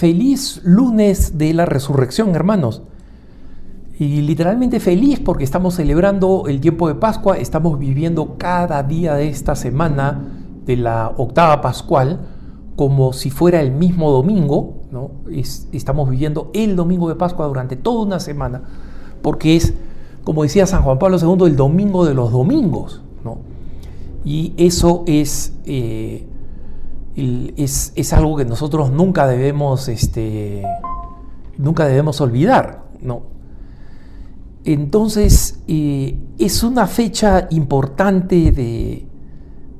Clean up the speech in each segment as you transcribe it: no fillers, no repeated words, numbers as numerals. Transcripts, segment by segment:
feliz lunes de la resurrección, hermanos. Y literalmente feliz porque estamos celebrando el tiempo de Pascua, estamos viviendo cada día de esta semana de la octava pascual como si fuera el mismo domingo, ¿no? Estamos viviendo el domingo de Pascua durante toda una semana, porque es, como decía San Juan Pablo II, el domingo de los domingos, ¿no? Y eso es algo que nosotros nunca debemos olvidar, ¿no? Entonces es una fecha importante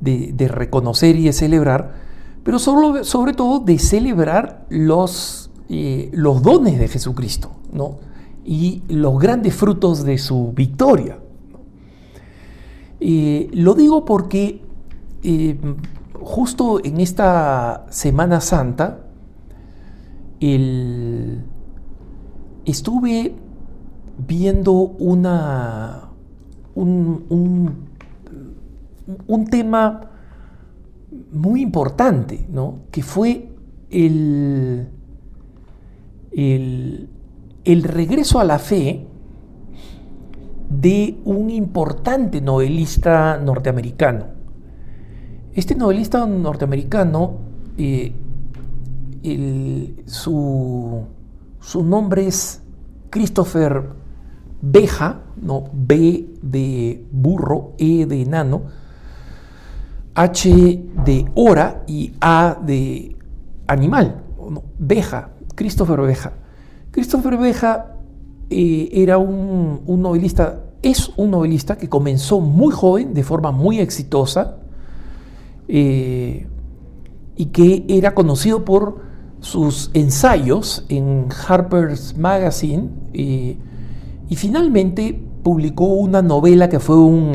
de reconocer y de celebrar, pero sobre todo de celebrar los dones de Jesucristo, ¿no? Y los grandes frutos de su victoria, ¿no? Lo digo porque justo en esta Semana Santa estuve viendo un tema muy importante, ¿no? Que fue el regreso a la fe de un importante novelista norteamericano. Este novelista norteamericano, su nombre es Christopher Beja, ¿no? B de burro, E de enano, H de hora y A de animal, ¿no? Beja, Christopher Beja. Christopher Beja era un novelista, es un novelista que comenzó muy joven, de forma muy exitosa, y que era conocido por sus ensayos en Harper's Magazine, y finalmente publicó una novela que fue un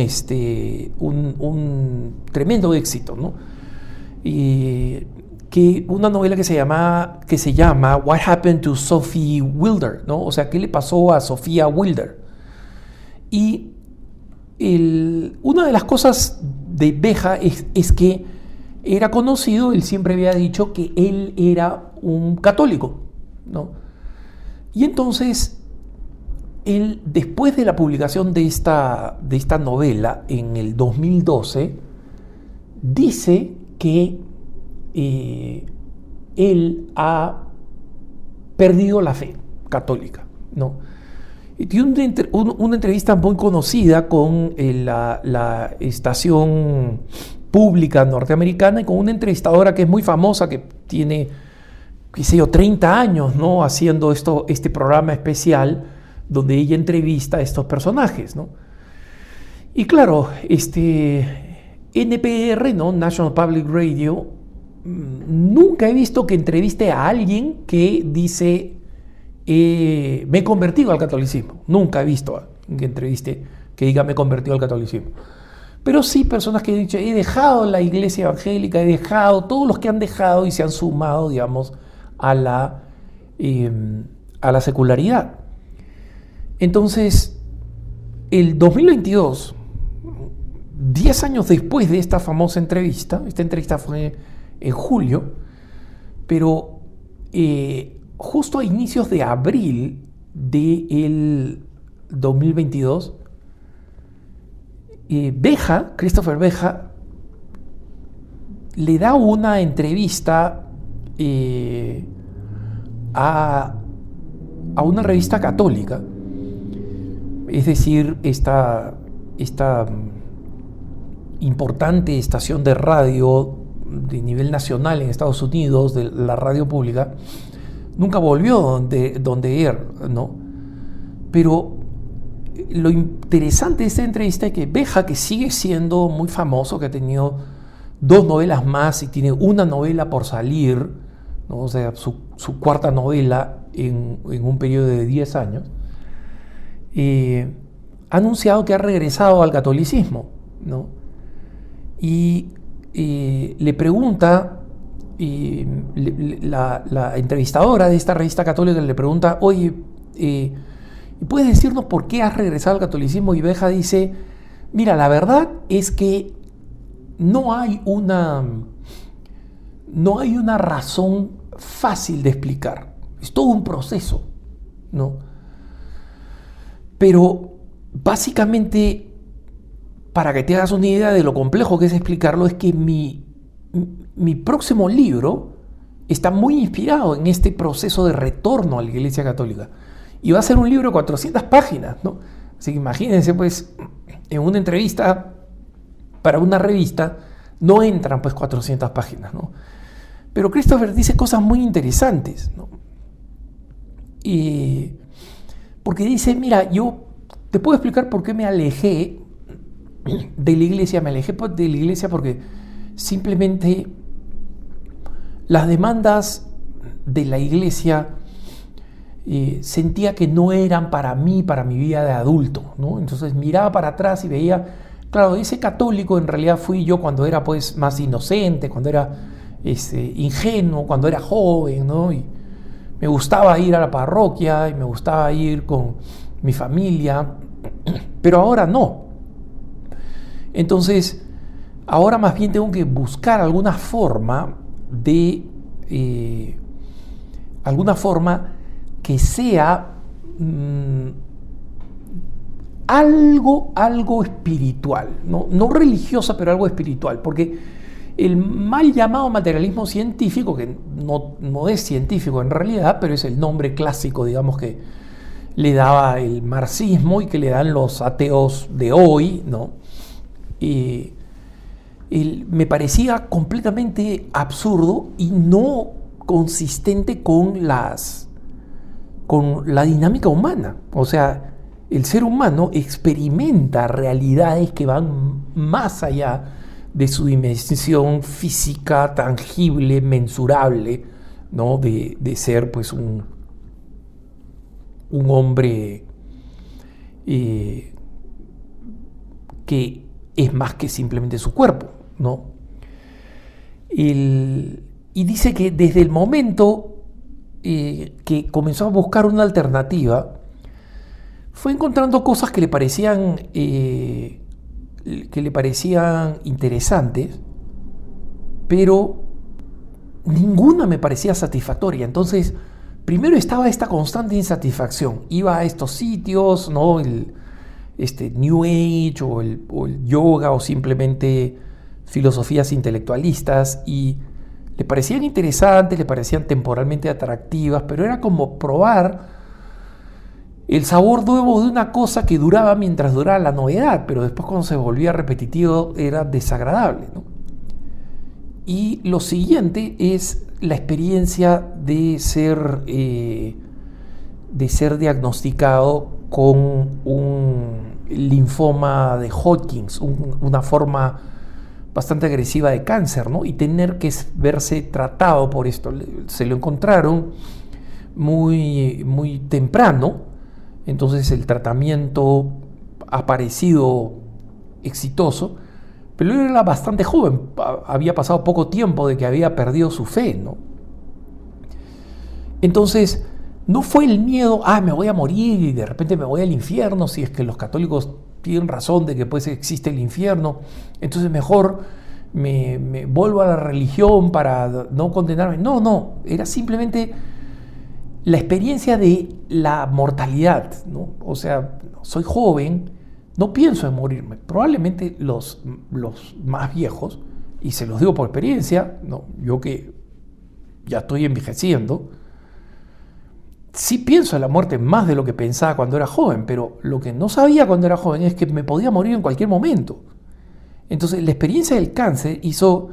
tremendo éxito, ¿no? Una novela que se llama What Happened to Sophie Wilder, ¿no? O sea, ¿qué le pasó a Sofía Wilder? Y una de las cosas de Beja es que era conocido, él siempre había dicho que él era un católico, ¿no? Y entonces él, después de la publicación de esta novela en el 2012, dice que él ha perdido la fe católica, ¿no? Y tiene una entrevista muy conocida con la estación pública norteamericana y con una entrevistadora que es muy famosa, que tiene, qué sé yo, 30 años, ¿no? Haciendo este programa especial donde ella entrevista a estos personajes, ¿no? Y claro, NPR, ¿no? National Public Radio, nunca he visto que entreviste a alguien que dice me he convertido al catolicismo. Nunca he visto a alguien que entreviste que diga me he convertido al catolicismo. Pero sí personas que han dicho he dejado la iglesia evangélica, he dejado, todos los que han dejado y se han sumado, digamos, a la secularidad. Entonces, el 2022, 10 años después de esta famosa entrevista, esta entrevista fue en julio, pero justo a inicios de abril del 2022, Christopher Beja, le da una entrevista a una revista católica, es decir, esta importante estación de radio de nivel nacional en Estados Unidos, de la radio pública, nunca volvió donde era, ¿no? Pero lo interesante de esta entrevista es que Beja, que sigue siendo muy famoso, que ha tenido 2 novelas más y tiene una novela por salir, ¿no? O sea, su cuarta novela en un periodo de 10 años, ha anunciado que ha regresado al catolicismo, ¿no? Y le pregunta, la entrevistadora de esta revista católica le pregunta, oye, ¿puedes decirnos por qué has regresado al catolicismo? Y Beja dice, mira, la verdad es que no hay una razón fácil de explicar. Es todo un proceso, ¿no? Pero básicamente, para que te hagas una idea de lo complejo que es explicarlo, es que mi próximo libro está muy inspirado en este proceso de retorno a la Iglesia Católica. Y va a ser un libro de 400 páginas, ¿no? Así que imagínense, pues, en una entrevista para una revista no entran, pues, 400 páginas, ¿no? Pero Christopher dice cosas muy interesantes, ¿no? Porque dice, mira, yo te puedo explicar por qué me alejé de la iglesia. Me alejé de la iglesia porque simplemente las demandas de la iglesia sentía que no eran para mí, para mi vida de adulto, ¿no? Entonces miraba para atrás y veía, claro, ese católico en realidad fui yo cuando era, pues, más inocente, cuando era ingenuo, cuando era joven, ¿no? Y me gustaba ir a la parroquia y me gustaba ir con mi familia, pero ahora no. Entonces, ahora más bien tengo que buscar alguna forma que sea algo espiritual, no religiosa, pero algo espiritual, porque el mal llamado materialismo científico, que no es científico en realidad, pero es el nombre clásico, digamos, que le daba el marxismo y que le dan los ateos de hoy, ¿no? Me parecía completamente absurdo y no consistente con la dinámica humana. O sea, el ser humano experimenta realidades que van más allá de su dimensión física, tangible, mensurable, ¿no? De ser, pues, un hombre que es más que simplemente su cuerpo, ¿no? Y dice que desde el momento que comenzó a buscar una alternativa, fue encontrando cosas que le parecían interesantes, pero ninguna me parecía satisfactoria. Entonces, primero estaba esta constante insatisfacción. Iba a estos sitios, ¿no? El New Age o el yoga o simplemente filosofías intelectualistas, y le parecían interesantes, le parecían temporalmente atractivas, pero era como probar el sabor nuevo de una cosa que duraba mientras duraba la novedad, pero después, cuando se volvía repetitivo, era desagradable, ¿no? Y lo siguiente es la experiencia de ser diagnosticado con un linfoma de Hodgkin, una forma bastante agresiva de cáncer, ¿no? Y tener que verse tratado por esto. Se lo encontraron muy, muy temprano, entonces el tratamiento ha parecido exitoso, pero él era bastante joven, había pasado poco tiempo de que había perdido su fe, ¿no? Entonces, no fue el miedo, me voy a morir y de repente me voy al infierno, si es que los católicos tienen razón de que, pues, existe el infierno, entonces mejor me vuelvo a la religión para no condenarme. No, era simplemente la experiencia de la mortalidad, ¿no? O sea, soy joven, no pienso en morirme. Probablemente los más viejos, y se los digo por experiencia, ¿no? Yo que ya estoy envejeciendo, sí pienso en la muerte más de lo que pensaba cuando era joven, pero lo que no sabía cuando era joven es que me podía morir en cualquier momento. Entonces, la experiencia del cáncer hizo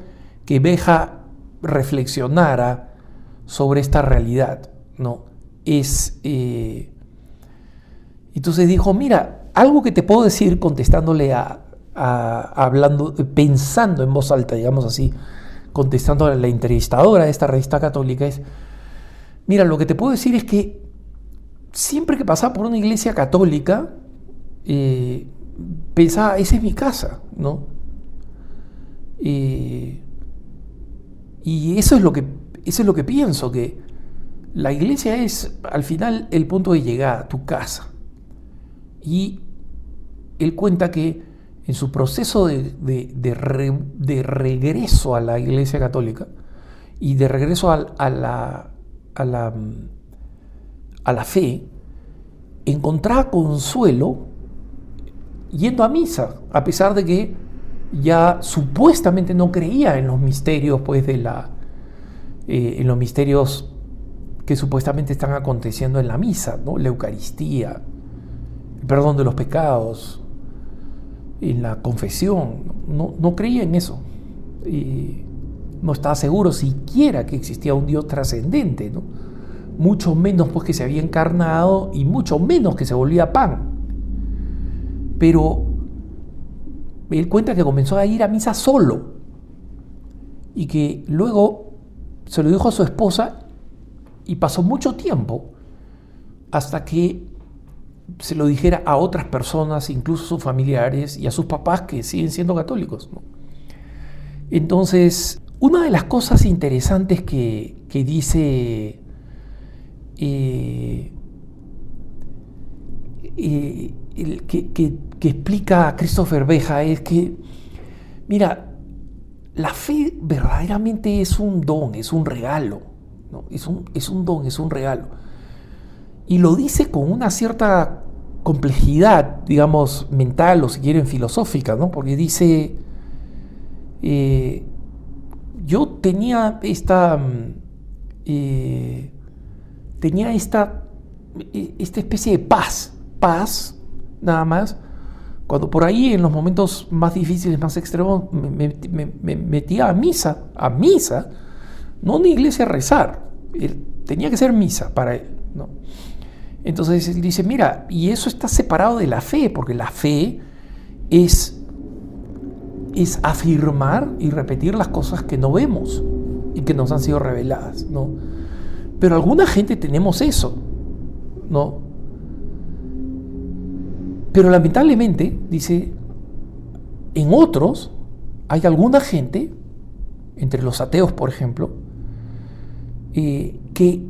que Beja reflexionara sobre esta realidad, ¿no? Entonces dijo, mira, algo que te puedo decir, contestándole hablando, pensando en voz alta, digamos así, contestando a la entrevistadora de esta revista católica, es, mira, lo que te puedo decir es que siempre que pasaba por una iglesia católica, pensaba, esa es mi casa, ¿no? Y eso es lo que pienso, que la iglesia es al final el punto de llegada, tu casa. Y él cuenta que en su proceso de regreso a la iglesia católica, Y de regreso a la fe, encontraba consuelo yendo a misa, a pesar de que ya supuestamente no creía en los misterios, pues, en los misterios que supuestamente están aconteciendo en la misa, ¿no? La Eucaristía, el perdón de los pecados, en la confesión. No creía en eso. No estaba seguro siquiera que existía un Dios trascendente, ¿no? Mucho menos pues que se había encarnado y mucho menos que se volvía pan. Pero él cuenta que comenzó a ir a misa solo y que luego se lo dijo a su esposa y pasó mucho tiempo hasta que se lo dijera a otras personas, incluso a sus familiares y a sus papás que siguen siendo católicos, ¿no? Entonces, una de las cosas interesantes que dice que explica Christopher Beja es que, mira, la fe verdaderamente es un don, es un regalo, ¿no? Es un don, es un regalo. Y lo dice con una cierta complejidad, digamos, mental o si quieren filosófica, ¿no? Porque dice, yo tenía esta especie de paz, nada más, cuando por ahí en los momentos más difíciles, más extremos, me metía a misa, no a una iglesia a rezar, tenía que ser misa para él, ¿no? Entonces él dice, mira, y eso está separado de la fe, porque la fe es afirmar y repetir las cosas que no vemos y que nos han sido reveladas, ¿no? Pero alguna gente tenemos eso, ¿no? Pero lamentablemente, dice, en otros hay alguna gente, entre los ateos, por ejemplo, que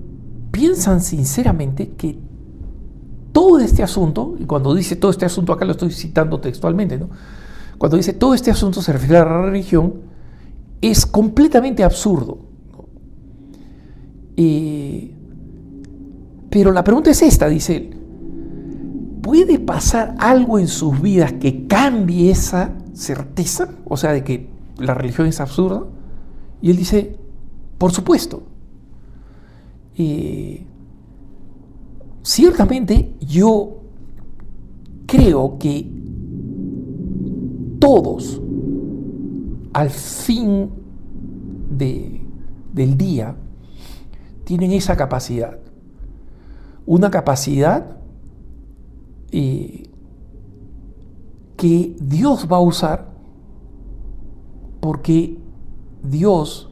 piensan sinceramente que todo este asunto, y cuando dice todo este asunto, acá lo estoy citando textualmente, ¿no? Cuando dice todo este asunto se refiere a la religión, es completamente absurdo, ¿no? Pero la pregunta es esta, dice él, ¿puede pasar algo en sus vidas que cambie esa certeza? O sea, de que la religión es absurda. Y él dice, por supuesto. Ciertamente yo creo que todos, al fin del día, tienen esa capacidad. Una capacidad que Dios va a usar porque Dios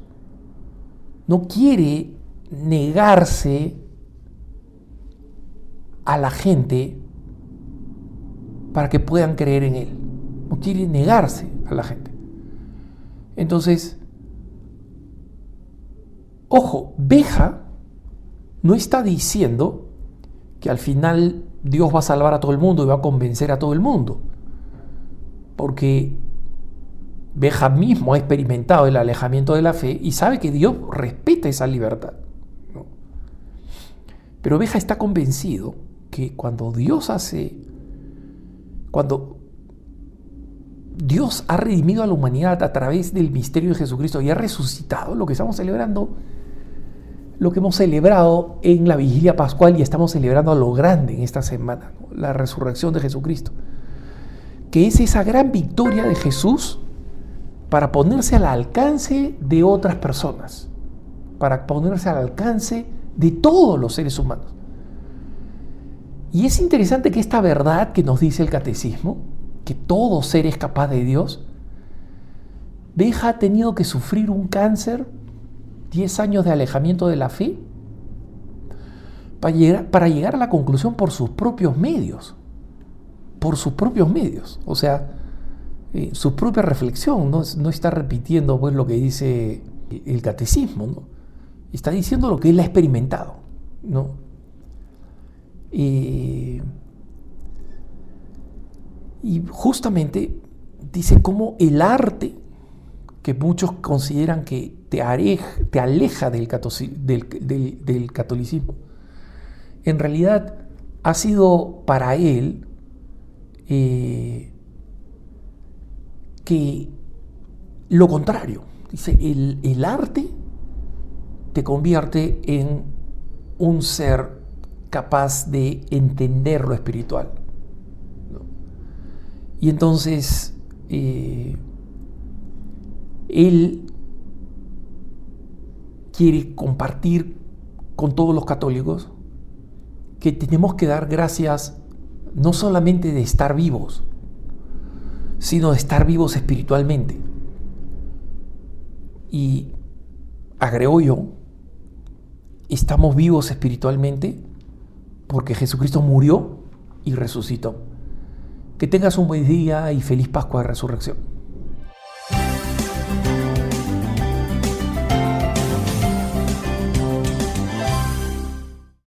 no quiere negarse a la gente para que puedan creer en Él. No quiere negarse a la gente. Entonces, ojo, Beja no está diciendo que al final Dios va a salvar a todo el mundo y va a convencer a todo el mundo, porque Beja mismo ha experimentado el alejamiento de la fe y sabe que Dios respeta esa libertad, ¿no? Pero Beja está convencido que cuando Dios ha redimido a la humanidad a través del misterio de Jesucristo y ha resucitado, lo que estamos celebrando, lo que hemos celebrado en la vigilia pascual y estamos celebrando a lo grande en esta semana, ¿no? La resurrección de Jesucristo, que es esa gran victoria de Jesús para ponerse al alcance de otras personas, para ponerse al alcance de todos los seres humanos. Y es interesante que esta verdad que nos dice el catecismo, que todo ser es capaz de Dios, Beja ha tenido que sufrir un cáncer, 10 años de alejamiento de la fe, para llegar a la conclusión por sus propios medios. O sea, su propia reflexión, no está repitiendo pues lo que dice el catecismo, ¿no? Está diciendo lo que él ha experimentado, ¿no? Y justamente dice cómo el arte que muchos consideran que te aleja del catolicismo, en realidad ha sido para él que lo contrario. Dice, el arte te convierte en un ser capaz de entender lo espiritual, ¿no? Y entonces él quiere compartir con todos los católicos que tenemos que dar gracias no solamente de estar vivos, sino de estar vivos espiritualmente. Y agrego yo, estamos vivos espiritualmente porque Jesucristo murió y resucitó. Que tengas un buen día y feliz Pascua de Resurrección.